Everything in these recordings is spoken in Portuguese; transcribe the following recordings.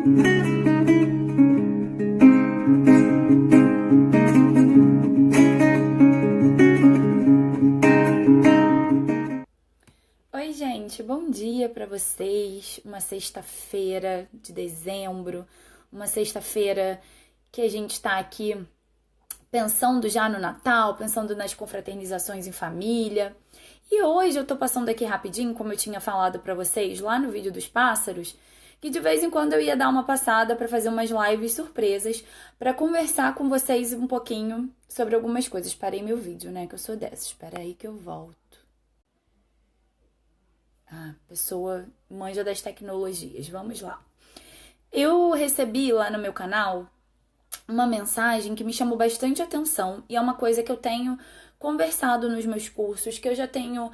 Oi, gente, bom dia para vocês. Uma sexta-feira de dezembro, uma sexta-feira que a gente está aqui pensando já no Natal, pensando nas confraternizações em família. E hoje eu tô passando aqui rapidinho, como eu tinha falado para vocês lá no vídeo dos pássaros, que de vez em quando eu ia dar uma passada para fazer umas lives surpresas, para conversar com vocês um pouquinho sobre algumas coisas. Parei meu vídeo, né, que eu sou dessas. Espera aí que eu volto. Pessoa manja das tecnologias, vamos lá. Eu recebi lá no meu canal uma mensagem que me chamou bastante atenção e é uma coisa que eu tenho conversado nos meus cursos, que eu já tenho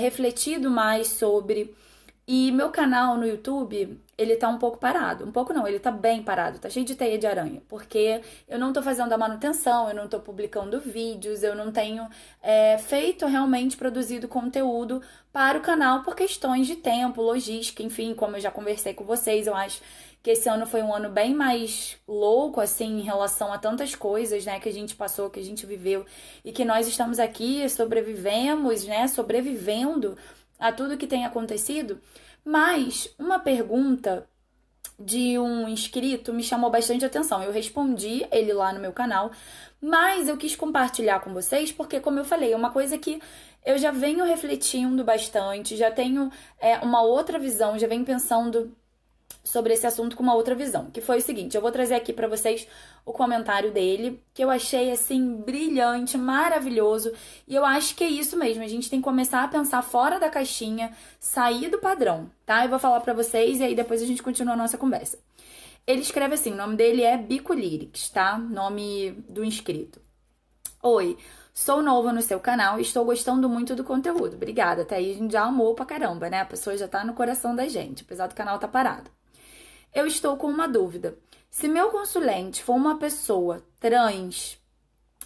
refletido mais sobre. E meu canal no YouTube, ele tá um pouco parado. Um pouco não, ele tá bem parado, tá cheio de teia de aranha. Porque eu não tô fazendo a manutenção, eu não tô publicando vídeos, eu não tenho feito realmente, produzido conteúdo para o canal por questões de tempo, logística, enfim, como eu já conversei com vocês, eu acho que esse ano foi um ano bem mais louco, assim, em relação a tantas coisas, né, que a gente passou, que a gente viveu e que nós estamos aqui, sobrevivemos, né, sobrevivendo a tudo que tem acontecido, mas uma pergunta de um inscrito me chamou bastante atenção. Eu respondi ele lá no meu canal, mas eu quis compartilhar com vocês porque, como eu falei, é uma coisa que eu já venho refletindo bastante, já tenho uma outra visão, já venho pensando sobre esse assunto com uma outra visão, que foi o seguinte, eu vou trazer aqui para vocês o comentário dele, que eu achei, assim, brilhante, maravilhoso, e eu acho que é isso mesmo, a gente tem que começar a pensar fora da caixinha, sair do padrão, tá? Eu vou falar para vocês e aí depois a gente continua a nossa conversa. Ele escreve assim, o nome dele é Bico Lyrics, tá? Nome do inscrito. Oi, sou novo no seu canal e estou gostando muito do conteúdo. Obrigada, até aí a gente já amou pra caramba, né? A pessoa já tá no coração da gente, apesar do canal tá parado. Eu estou com uma dúvida. Se meu consulente for uma pessoa trans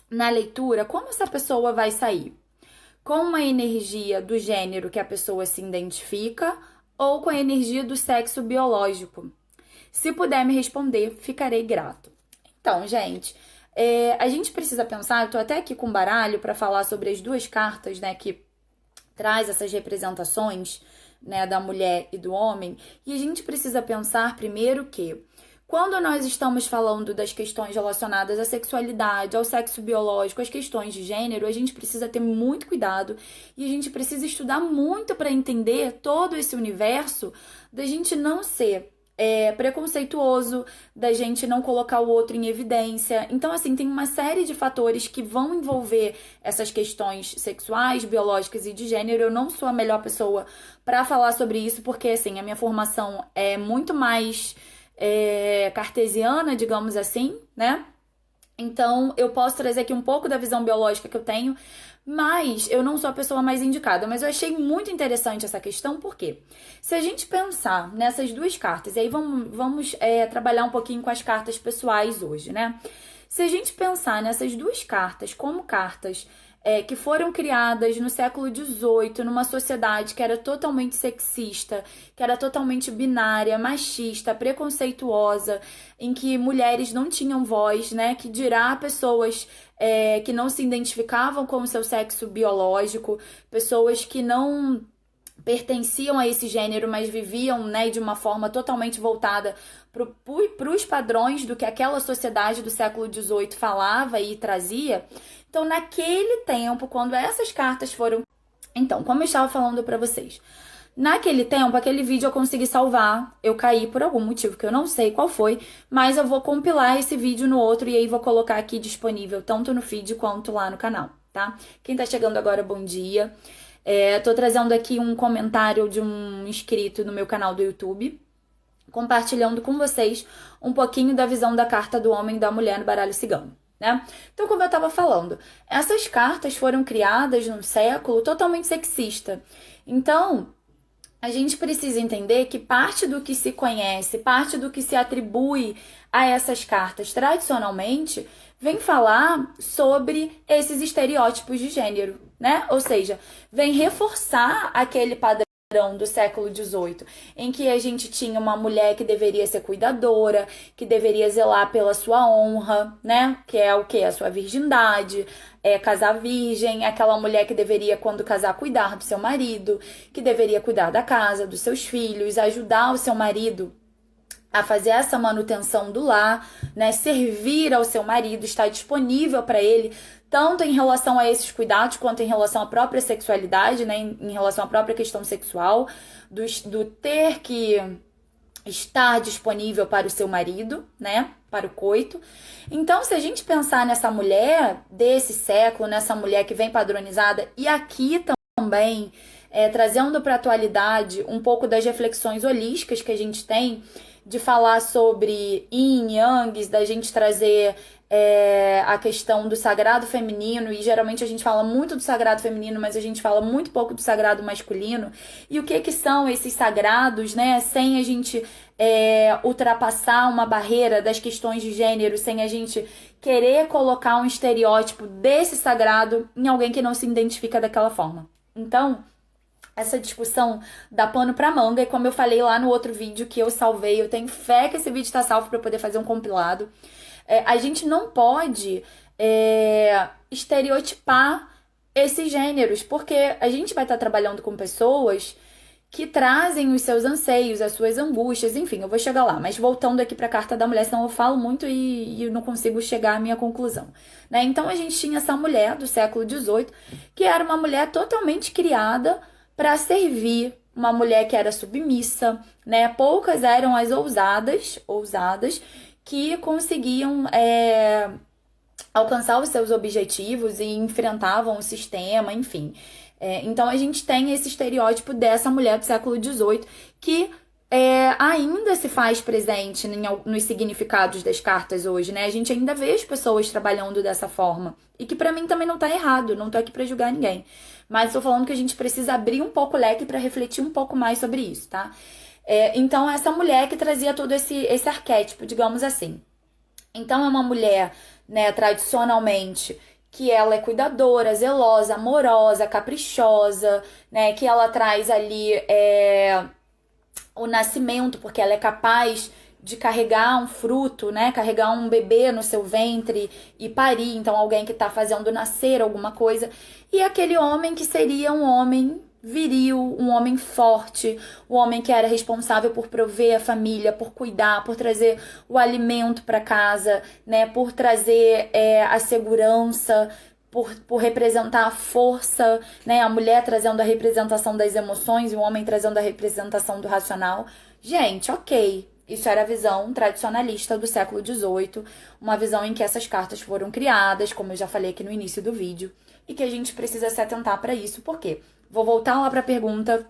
na leitura, como essa pessoa vai sair? Com uma energia do gênero que a pessoa se identifica ou com a energia do sexo biológico? Se puder me responder, ficarei grato. Então, gente, a gente precisa pensar, eu tô até aqui com um baralho para falar sobre as duas cartas, né, que traz essas representações, né, da mulher e do homem, e a gente precisa pensar primeiro que quando nós estamos falando das questões relacionadas à sexualidade, ao sexo biológico, às questões de gênero, a gente precisa ter muito cuidado e a gente precisa estudar muito para entender todo esse universo, da gente não ser preconceituoso, da gente não colocar o outro em evidência. Então, assim, tem uma série de fatores que vão envolver essas questões sexuais, biológicas e de gênero. Eu não sou a melhor pessoa para falar sobre isso, porque, assim, a minha formação é muito mais cartesiana, digamos assim, né? Então, eu posso trazer aqui um pouco da visão biológica que eu tenho, mas eu não sou a pessoa mais indicada. Mas eu achei muito interessante essa questão, porque se a gente pensar nessas duas cartas, e aí vamos trabalhar um pouquinho com as cartas pessoais hoje, né? Se a gente pensar nessas duas cartas como cartas que foram criadas no século XVIII, numa sociedade que era totalmente sexista, que era totalmente binária, machista, preconceituosa, em que mulheres não tinham voz, né? Que dirá pessoas que não se identificavam com o seu sexo biológico, pessoas que não pertenciam a esse gênero, mas viviam, né, de uma forma totalmente voltada para os padrões do que aquela sociedade do século XVIII falava e trazia. Então, naquele tempo, quando essas cartas foram... Então, como eu estava falando para vocês, naquele tempo, aquele vídeo eu consegui salvar, eu caí por algum motivo que eu não sei qual foi, mas eu vou compilar esse vídeo no outro e aí vou colocar aqui disponível, tanto no feed quanto lá no canal, tá? Quem tá chegando agora, bom dia. Tô trazendo aqui um comentário de um inscrito no meu canal do YouTube, compartilhando com vocês um pouquinho da visão da carta do homem e da mulher no baralho cigano, né? Então, como eu estava falando, essas cartas foram criadas num século totalmente sexista. Então, a gente precisa entender que parte do que se conhece, parte do que se atribui a essas cartas tradicionalmente, vem falar sobre esses estereótipos de gênero, né? Ou seja, vem reforçar aquele padrão do século XVIII, em que a gente tinha uma mulher que deveria ser cuidadora, que deveria zelar pela sua honra, né? Que é o quê? A sua virgindade, casar virgem, aquela mulher que deveria, quando casar, cuidar do seu marido, que deveria cuidar da casa, dos seus filhos, ajudar o seu marido a fazer essa manutenção do lar, né? Servir ao seu marido, estar disponível para ele, tanto em relação a esses cuidados, quanto em relação à própria sexualidade, né? Em relação à própria questão sexual, do ter que estar disponível para o seu marido, né? Para o coito. Então, se a gente pensar nessa mulher desse século, nessa mulher que vem padronizada, e aqui também trazendo para a atualidade um pouco das reflexões holísticas que a gente tem, de falar sobre yin, yang, da gente trazer a questão do sagrado feminino, e geralmente a gente fala muito do sagrado feminino, mas a gente fala muito pouco do sagrado masculino, e o que são esses sagrados, né, sem a gente ultrapassar uma barreira das questões de gênero, sem a gente querer colocar um estereótipo desse sagrado em alguém que não se identifica daquela forma. Então, essa discussão dá pano pra manga, e como eu falei lá no outro vídeo que eu salvei, eu tenho fé que esse vídeo tá salvo pra eu poder fazer um compilado. A gente não pode estereotipar esses gêneros, porque a gente vai estar trabalhando com pessoas que trazem os seus anseios, as suas angústias, enfim, eu vou chegar lá. Mas voltando aqui para a Carta da Mulher, senão eu falo muito e eu não consigo chegar à minha conclusão, né? Então a gente tinha essa mulher do século XVIII, que era uma mulher totalmente criada para servir, uma mulher que era submissa, né? Poucas eram as ousadas que conseguiam alcançar os seus objetivos e enfrentavam o sistema, enfim. Então a gente tem esse estereótipo dessa mulher do século XVIII que ainda se faz presente nos significados das cartas hoje, né? A gente ainda vê as pessoas trabalhando dessa forma. E que pra mim também não tá errado, não tô aqui pra julgar ninguém. Mas tô falando que a gente precisa abrir um pouco o leque pra refletir um pouco mais sobre isso, tá? Então essa mulher que trazia todo esse arquétipo, digamos assim. Então é uma mulher, né, tradicionalmente, que ela é cuidadora, zelosa, amorosa, caprichosa, né, que ela traz ali o nascimento, porque ela é capaz de carregar um fruto, né, carregar um bebê no seu ventre e parir, então alguém que tá fazendo nascer alguma coisa, e aquele homem que seria um homem viril, um homem forte, um homem que era responsável por prover a família, por cuidar, por trazer o alimento para casa, né, por trazer a segurança, por representar a força, né, a mulher trazendo a representação das emoções e o homem trazendo a representação do racional. Gente, ok, isso era a visão tradicionalista do século XVIII, uma visão em que essas cartas foram criadas, como eu já falei aqui no início do vídeo, e que a gente precisa se atentar para isso, por quê? Vou voltar lá para a pergunta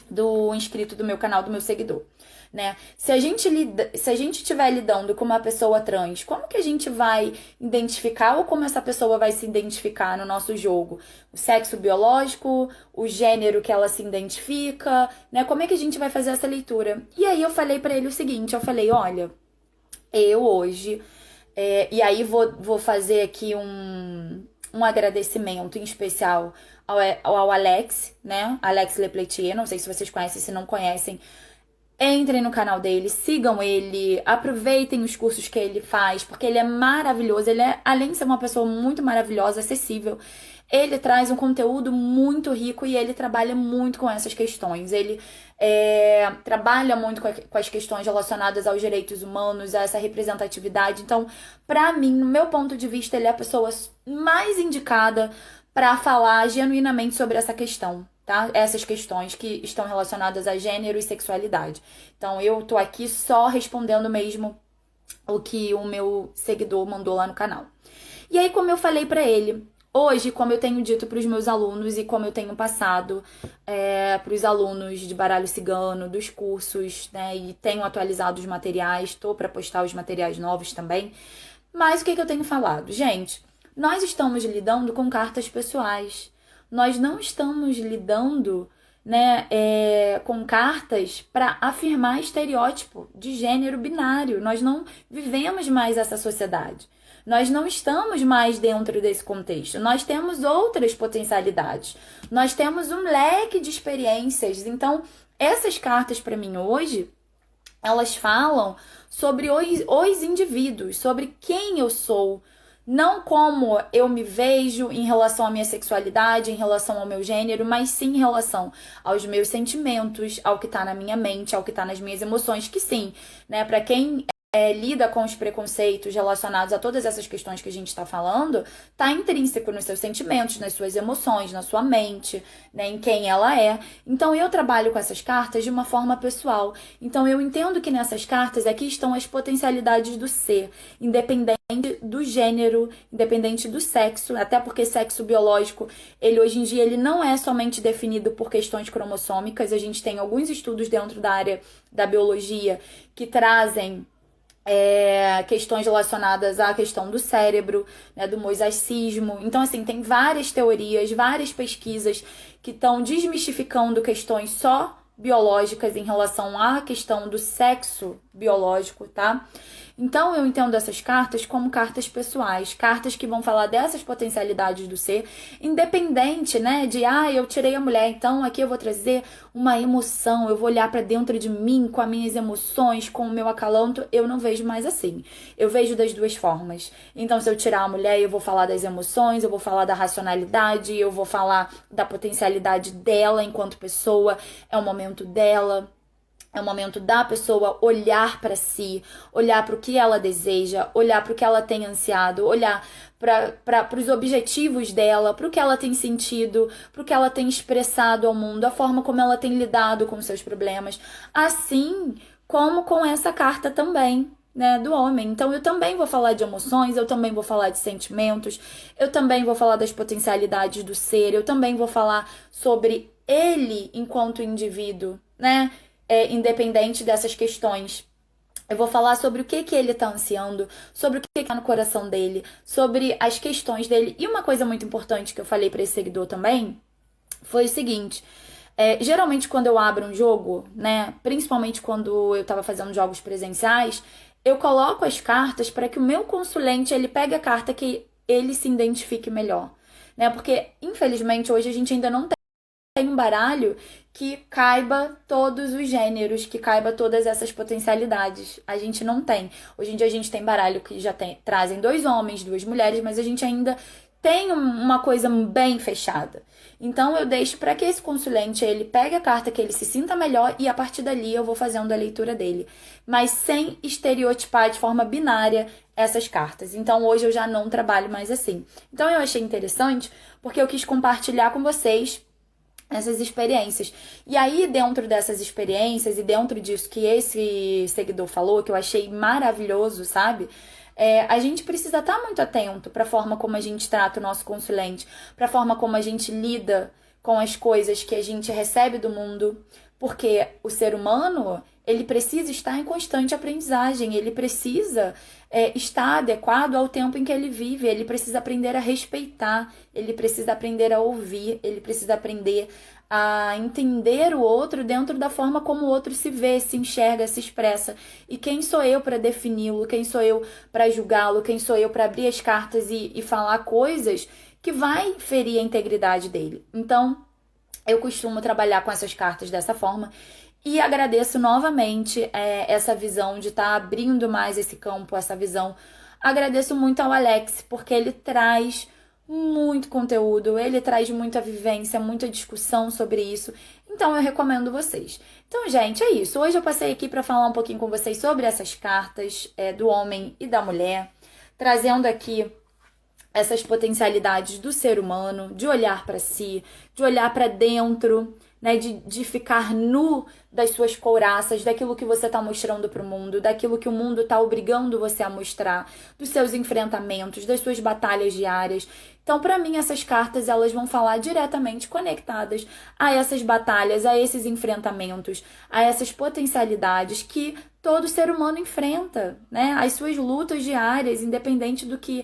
do inscrito do meu canal, do meu seguidor, né? Se a gente estiver lidando com uma pessoa trans, como que a gente vai identificar, ou como essa pessoa vai se identificar no nosso jogo? O sexo biológico, o gênero que ela se identifica, né? Como é que a gente vai fazer essa leitura? E aí eu falei para ele o seguinte, eu falei, olha, eu hoje, e aí vou fazer aqui um agradecimento em especial ao Alex, né? Alex Lepleitier, não sei se vocês conhecem, se não conhecem, entrem no canal dele, sigam ele, aproveitem os cursos que ele faz, porque ele é maravilhoso, ele além de ser uma pessoa muito maravilhosa, acessível, ele traz um conteúdo muito rico e ele trabalha muito com essas questões. Ele trabalha muito com as questões relacionadas aos direitos humanos, a essa representatividade. Então, pra mim, no meu ponto de vista, ele é a pessoa mais indicada para falar genuinamente sobre essa questão, tá? Essas questões que estão relacionadas a gênero e sexualidade. Então, eu tô aqui só respondendo mesmo o que o meu seguidor mandou lá no canal. E aí, como eu falei pra ele, hoje, como eu tenho dito para os meus alunos e como eu tenho passado para os alunos de baralho cigano, dos cursos, né, e tenho atualizado os materiais, estou para postar os materiais novos também. Mas o que eu tenho falado? Gente, nós estamos lidando com cartas pessoais. Nós não estamos lidando, né, com cartas para afirmar estereótipo de gênero binário. Nós não vivemos mais essa sociedade. Nós não estamos mais dentro desse contexto. Nós temos outras potencialidades. Nós temos um leque de experiências. Então, essas cartas para mim hoje, elas falam sobre os indivíduos, sobre quem eu sou, não como eu me vejo em relação à minha sexualidade, em relação ao meu gênero, mas sim em relação aos meus sentimentos, ao que tá na minha mente, ao que tá nas minhas emoções, que sim, né, para quem lida com os preconceitos relacionados a todas essas questões que a gente está falando, tá intrínseco nos seus sentimentos, nas suas emoções, na sua mente, né, em quem ela é. Então eu trabalho com essas cartas de uma forma pessoal. Então eu entendo que nessas cartas aqui estão as potencialidades do ser, independente do gênero, independente do sexo, até porque sexo biológico, ele hoje em dia ele não é somente definido por questões cromossômicas. A gente tem alguns estudos dentro da área da biologia que trazem questões relacionadas à questão do cérebro, né, do mosaicismo. Então, assim, tem várias teorias, várias pesquisas que estão desmistificando questões só biológicas em relação à questão do sexo biológico, tá? Então, eu entendo essas cartas como cartas pessoais, cartas que vão falar dessas potencialidades do ser, independente, né, de, eu tirei a mulher, então aqui eu vou trazer uma emoção, eu vou olhar para dentro de mim com as minhas emoções, com o meu acalanto. Eu não vejo mais assim. Eu vejo das duas formas. Então, se eu tirar a mulher, eu vou falar das emoções, eu vou falar da racionalidade, eu vou falar da potencialidade dela enquanto pessoa, é o momento dela. É o momento da pessoa olhar para si, olhar para o que ela deseja, olhar para o que ela tem ansiado, olhar para os objetivos dela, para o que ela tem sentido, para o que ela tem expressado ao mundo, a forma como ela tem lidado com seus problemas. Assim como com essa carta também, né, do homem. Então eu também vou falar de emoções, eu também vou falar de sentimentos, eu também vou falar das potencialidades do ser, eu também vou falar sobre ele enquanto indivíduo, né? Independente dessas questões. Eu vou falar sobre o que ele tá ansiando, sobre o que tá no coração dele, sobre as questões dele. E uma coisa muito importante que eu falei para esse seguidor também foi o seguinte: geralmente quando eu abro um jogo, né, principalmente quando eu tava fazendo jogos presenciais, eu coloco as cartas para que o meu consulente ele pegue a carta que ele se identifique melhor, né? Porque infelizmente hoje a gente ainda não tem um baralho que caiba todos os gêneros, que caiba todas essas potencialidades. A gente não tem. Hoje em dia a gente tem baralho que já trazem 2 homens, 2 mulheres, mas a gente ainda tem uma coisa bem fechada. Então eu deixo para que esse consulente ele pegue a carta que ele se sinta melhor e a partir dali eu vou fazendo a leitura dele, mas sem estereotipar de forma binária essas cartas. Então hoje eu já não trabalho mais assim. Então eu achei interessante porque eu quis compartilhar com vocês essas experiências. E aí, dentro dessas experiências e dentro disso que esse seguidor falou, que eu achei maravilhoso, sabe? A gente precisa estar muito atento para a forma como a gente trata o nosso consulente, para a forma como a gente lida com as coisas que a gente recebe do mundo, porque o ser humano, ele precisa estar em constante aprendizagem, ele precisa estar adequado ao tempo em que ele vive, ele precisa aprender a respeitar, ele precisa aprender a ouvir, ele precisa aprender a entender o outro dentro da forma como o outro se vê, se enxerga, se expressa. E quem sou eu para defini-lo? Quem sou eu para julgá-lo? Quem sou eu para abrir as cartas e falar coisas que vai ferir a integridade dele? Então, eu costumo trabalhar com essas cartas dessa forma. E agradeço novamente essa visão de estar abrindo mais esse campo, essa visão. Agradeço muito ao Alex, porque ele traz muito conteúdo, ele traz muita vivência, muita discussão sobre isso. Então eu recomendo vocês. Então, gente, é isso. Hoje eu passei aqui para falar um pouquinho com vocês sobre essas cartas do homem e da mulher, trazendo aqui essas potencialidades do ser humano, de olhar para si, de olhar para dentro, né, de ficar nu das suas couraças, daquilo que você está mostrando para o mundo, daquilo que o mundo está obrigando você a mostrar, dos seus enfrentamentos, das suas batalhas diárias. Então, para mim, essas cartas elas vão falar diretamente conectadas a essas batalhas, a esses enfrentamentos, a essas potencialidades que todo ser humano enfrenta, né? As suas lutas diárias, independente do que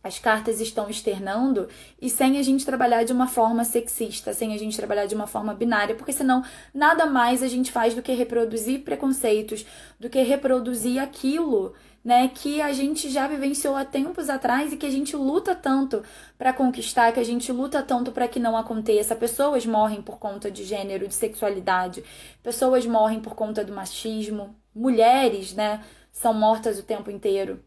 as cartas estão externando e sem a gente trabalhar de uma forma sexista, sem a gente trabalhar de uma forma binária, porque senão nada mais a gente faz do que reproduzir preconceitos, do que reproduzir aquilo, né, que a gente já vivenciou há tempos atrás e que a gente luta tanto para conquistar, que a gente luta tanto para que não aconteça. Pessoas morrem por conta de gênero, de sexualidade, pessoas morrem por conta do machismo, mulheres, né, são mortas o tempo inteiro.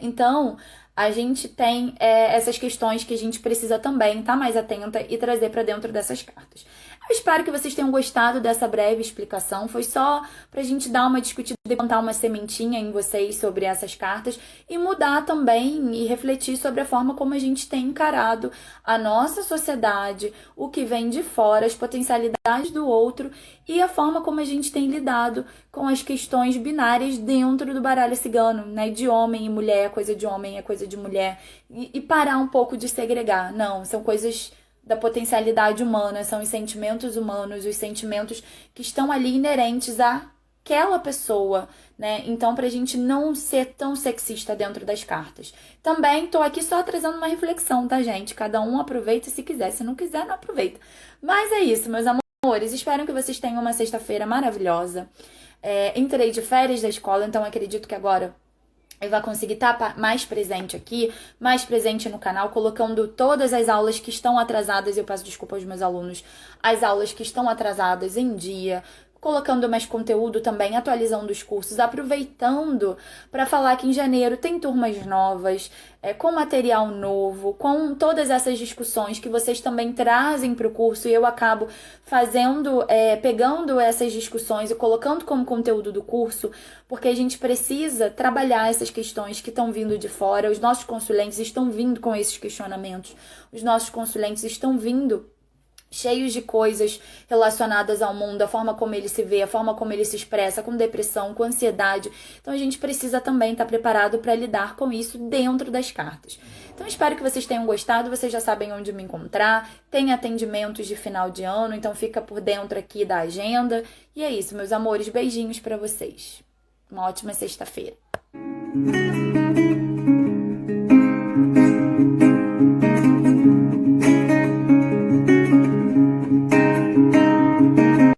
Então, a gente tem essas questões que a gente precisa também estar mais atenta e trazer para dentro dessas cartas. Eu espero que vocês tenham gostado dessa breve explicação. Foi só pra gente dar uma discutida e plantar uma sementinha em vocês sobre essas cartas e mudar também e refletir sobre a forma como a gente tem encarado a nossa sociedade, o que vem de fora, as potencialidades do outro e a forma como a gente tem lidado com as questões binárias dentro do baralho cigano, né? De homem e mulher, coisa de homem é coisa de mulher. E parar um pouco de segregar. Não, são coisas da potencialidade humana, são os sentimentos humanos, os sentimentos que estão ali inerentes àquela pessoa, né? Então, pra gente não ser tão sexista dentro das cartas. Também tô aqui só trazendo uma reflexão, tá, gente? Cada um aproveita se quiser, se não quiser, não aproveita. Mas é isso, meus amores. Espero que vocês tenham uma sexta-feira maravilhosa. Entrei de férias da escola, então acredito que agora eu vou conseguir estar mais presente aqui, mais presente no canal, colocando todas as aulas que estão atrasadas, eu peço desculpa aos meus alunos, as aulas que estão atrasadas em dia, colocando mais conteúdo também, atualizando os cursos, aproveitando para falar que em janeiro tem turmas novas, com material novo, com todas essas discussões que vocês também trazem para o curso e eu acabo fazendo, pegando essas discussões e colocando como conteúdo do curso, porque a gente precisa trabalhar essas questões que estão vindo de fora, os nossos consulentes estão vindo com esses questionamentos, os nossos consulentes estão vindo cheios de coisas relacionadas ao mundo, a forma como ele se vê, a forma como ele se expressa, com depressão, com ansiedade. Então a gente precisa também estar preparado para lidar com isso dentro das cartas. Então espero que vocês tenham gostado, vocês já sabem onde me encontrar, tem atendimentos de final de ano, então fica por dentro aqui da agenda. E é isso, meus amores, beijinhos para vocês. Uma ótima sexta-feira.